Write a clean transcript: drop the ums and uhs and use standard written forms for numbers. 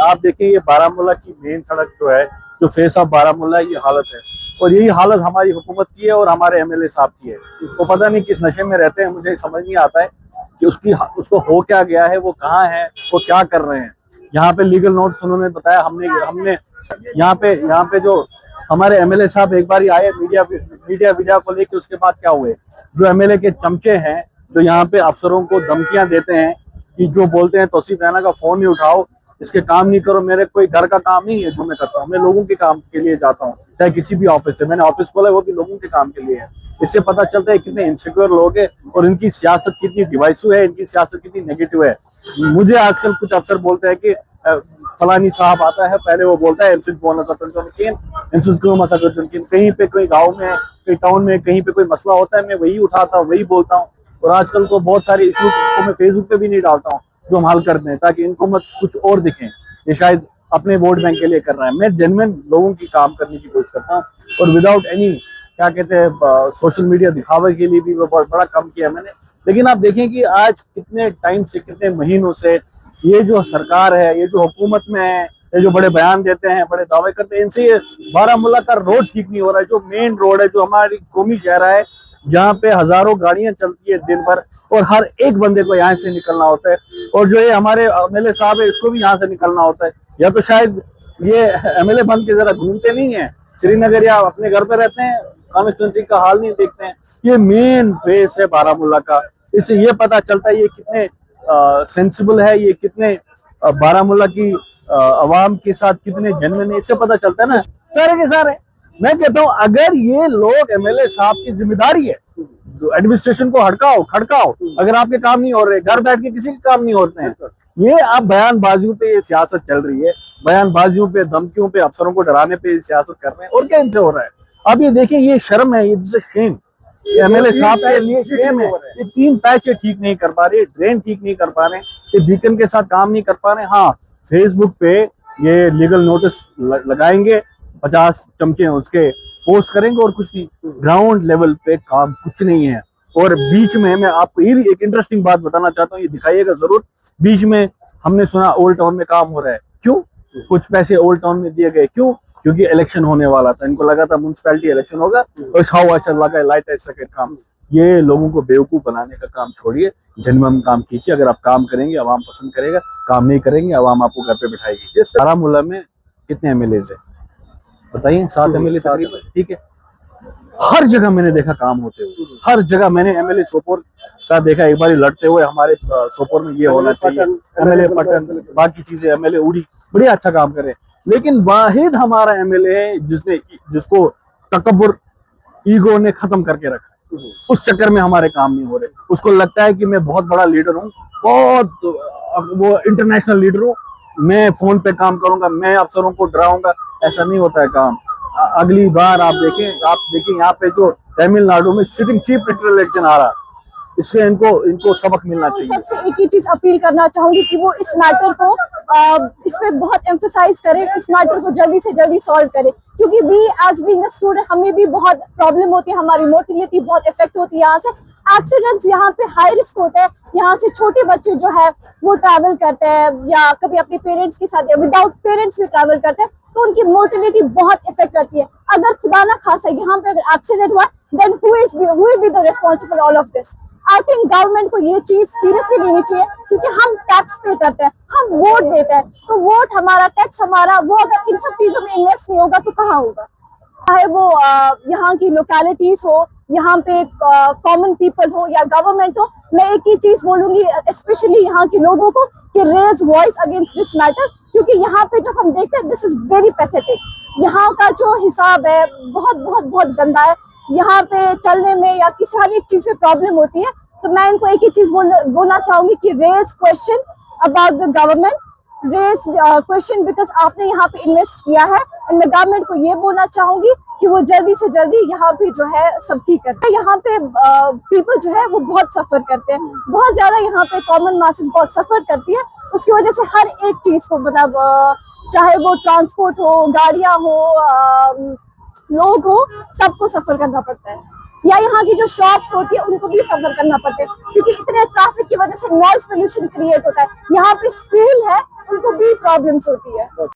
आप देखिए ये बारामूला की मेन सड़क जो है, जो फेस ऑफ बारामूला, ये हालत है। और यही हालत हमारी हुकूमत की है और हमारे एमएलए साहब की है। तो पता नहीं किस नशे में रहते हैं, मुझे समझ नहीं आता है कि उसको हो क्या गया है, वो कहाँ है, वो क्या कर रहे हैं। यहाँ पे लीगल नोट्स उन्होंने बताया, हमने यहाँ पे जो हमारे एमएलए साहब एक बार ही आए मीडिया को लेके, उसके बाद क्या हुए। जो एमएलए के चमचे हैं, जो यहाँ पे अफसरों को धमकियां देते हैं कि जो बोलते हैं तौसीफ रैना का फोन नहीं उठाओ, इसके काम नहीं करो। मेरे कोई घर का काम नहीं है जो मैं करता हूँ, मैं लोगों के काम के लिए जाता हूँ, चाहे किसी भी ऑफिस से। मैंने ऑफिस खोला वो भी लोगों के काम के लिए है। इससे पता चलता है कितने इनसिक्योर लोग हैं और इनकी सियासत कितनी डिवाइसिव है, इनकी सियासत कितनी नेगेटिव है। मुझे आजकल कुछ अफसर बोलते हैं कि फलानी साहब आता है, पहले वो बोलता है कहीं पे कोई गाँव में, कहीं टाउन में, कहीं पे कोई मसला होता है, मैं वही उठाता हूँ, वही बोलता हूँ। और आजकल तो बहुत सारे इश्यूज को मैं फेसबुक पे भी नहीं डालता हूँ जो हम हल करते हैं, ताकि इनको मत कुछ और दिखें, ये शायद अपने वोट बैंक के लिए कर रहा है। मैं जेन्युइन लोगों की काम करने की कोशिश करता हूँ और विदाउट एनी क्या कहते हैं सोशल मीडिया दिखावे के लिए भी वो बहुत बड़ा कम किया मैंने। लेकिन आप देखें कि आज कितने टाइम से, कितने महीनों से ये जो सरकार है, ये जो हुकूमत में है, ये जो बड़े बयान देते हैं, बड़े दावे करते हैं, इनसे ये बारामूला का रोड ठीक नहीं हो रहा है। जो मेन रोड है, जो हमारी कौमी शहरा है, जहाँ पे हजारों गाड़ियां चलती है दिन भर और हर एक बंदे को यहाँ से निकलना होता है। और जो ये हमारे एमएलए साहब है, इसको भी यहाँ से निकलना होता है। या तो शायद ये एमएलए बन के जरा घूमते नहीं है श्रीनगर, या अपने घर पे रहते हैं, कॉन्स्टिट्यूंसी का हाल नहीं देखते हैं। ये मेन फेस है बारामूला का। इससे ये पता चलता है ये कितने सेंसिबल है, ये कितने बारामूला की आवाम के साथ कितने जेन्युइन है, इससे पता चलता है ना सारे के सारे। मैं कहता हूँ अगर ये लोग एमएलए साहब की जिम्मेदारी है, एडमिनिस्ट्रेशन को खड़काओ। अगर आपके काम नहीं हो रहे, घर बैठ के किसी के काम नहीं होते हैं, ये अब बयानबाजियों पे ये सियासत चल रही है, बयानबाजियों पे, धमकियों पे, अफसरों को डराने पे ये सियासत कर रहे हैं। और क्या इनसे हो रहा है? अब ये देखिए, ये शर्म है, ये शेम एमएलए साहब के लिए शेम है। ये 3 पैच ठीक नहीं कर पा रहे, ड्रेन ठीक नहीं कर पा रहे, ये बीकन के साथ काम नहीं कर पा रहे। हाँ, फेसबुक पे ये लीगल नोटिस लगाएंगे, 50 चमचे उसके पोस्ट करेंगे और कुछ नहीं। ग्राउंड लेवल पे काम कुछ नहीं है। और बीच में मैं आपको ये एक इंटरेस्टिंग बात बताना चाहता हूँ, ये दिखाइएगा जरूर। बीच में हमने सुना ओल्ड टाउन में काम हो रहा है, क्यों? कुछ पैसे ओल्ड टाउन में दिए गए, क्यों? क्योंकि इलेक्शन होने वाला था, इनको लगा था म्युनिसिपैलिटी इलेक्शन होगा, और लाइट ऐसा काम। ये लोगों को बेवकूफ बनाने का काम छोड़िए, जेन्युइन काम कीजिए। अगर आप काम करेंगे आवाम पसंद करेगा, काम नहीं करेंगे आवाम आपको घर पे बिठाएगी। जिस बारामूला में कितने एमएलए है बताइए? 7 एमएलए तकरीबन, ठीक है। हर जगह मैंने देखा काम होते हुए, हर जगह मैंने एमएलए सोपोर का देखा एक बार लड़ते हुए, हमारे सोपोर में ये होना चाहिए, एमएलए पटन, बाकी चीजें, एमएलए उड़ी, बढ़िया अच्छा काम करे। लेकिन वाहिद हमारा एमएलए है जिसको तकब्बुर, ईगो ने खत्म करके रखा। उस चक्कर में हमारे काम नहीं हो रहे। उसको लगता है कि मैं बहुत बड़ा लीडर हूँ, बहुत वो इंटरनेशनल लीडर हूँ, मैं फोन पे काम करूंगा, मैं अफसरों को डराऊंगा। ऐसा नहीं होता है काम। अगली बार आप देखें यहाँ पे जो तमिलनाडु में सिटिंग चीफ मिनिस्टर इलेक्शन आ रहा, इससे इनको सबक मिलना चाहिए। सबसे एक ही चीज अपील करना चाहूंगी कि वो इस मैटर को इस पे बहुत एम्फसाइज करें, इस मैटर को जल्दी से जल्दी सॉल्व करें, क्योंकि we as being a student हमें भी बहुत प्रॉब्लम होती है, हमारी मोटिलिटी बहुत इफेक्ट होती है। यहाँ से एक्सीडेंट्स यहाँ पे हाई रिस्क होता है। यहाँ से छोटे बच्चे जो है वो ट्रैवल करते हैं, या कभी अपने पेरेंट्स के साथ या विदाउट पेरेंट्स भी ट्रैवल करते हैं, तो उनकी मोटिलिटी बहुत इफेक्ट करती है। अगर खुदा ना खासा यहाँ पे अगर एक्सीडेंट हुआ, then who will be the responsible all of this? I think government को ये चीज सीरियसली लेनी चाहिए, क्योंकि हम टैक्स पे करते हैं, हम वोट देते हैं, तो वोट हमारा, टैक्स हमारा, वो अगर इन सब चीजों में इन्वेस्ट नहीं होगा तो कहाँ होगा? चाहे वो यहाँ की लोकेलिटीज हो, यहाँ पे कॉमन पीपल हो या गवर्नमेंट हो, मैं एक ही चीज बोलूंगी स्पेशली यहाँ के लोगों को कि raise voice against this matter, क्योंकि यहाँ पे जब हम देखते हैं दिस इज वेरी पैथेटिक। यहाँ का जो हिसाब है बहुत बहुत बहुत गंदा है। यहाँ पे चलने में या किसी हर एक चीज में प्रॉब्लम होती है। तो मैं इनको एक ही चीज बोलना चाहूंगी कि raise question about the government, raise question because आपने यहाँ पे इन्वेस्ट किया है। एंड मैं गवर्नमेंट को ये बोलना चाहूंगी कि वो जल्दी से जल्दी यहाँ पे जो है सब ठीक करते हैं। यहाँ पे पीपल जो है वो बहुत सफर करते हैं, बहुत ज्यादा यहाँ पे कॉमन मासेस बहुत सफर करती है। उसकी वजह से हर एक चीज को मतलब चाहे वो ट्रांसपोर्ट हो, गाड़ियां हो, लोग हो, सबको सफर करना पड़ता है, या यहाँ की जो शॉप्स होती है उनको भी सफर करना पड़ता है, क्योंकि इतने ट्रैफिक की वजह से नॉइज पोल्यूशन क्रिएट होता है। यहाँ पे स्कूल है, उनको भी प्रॉब्लम्स होती है।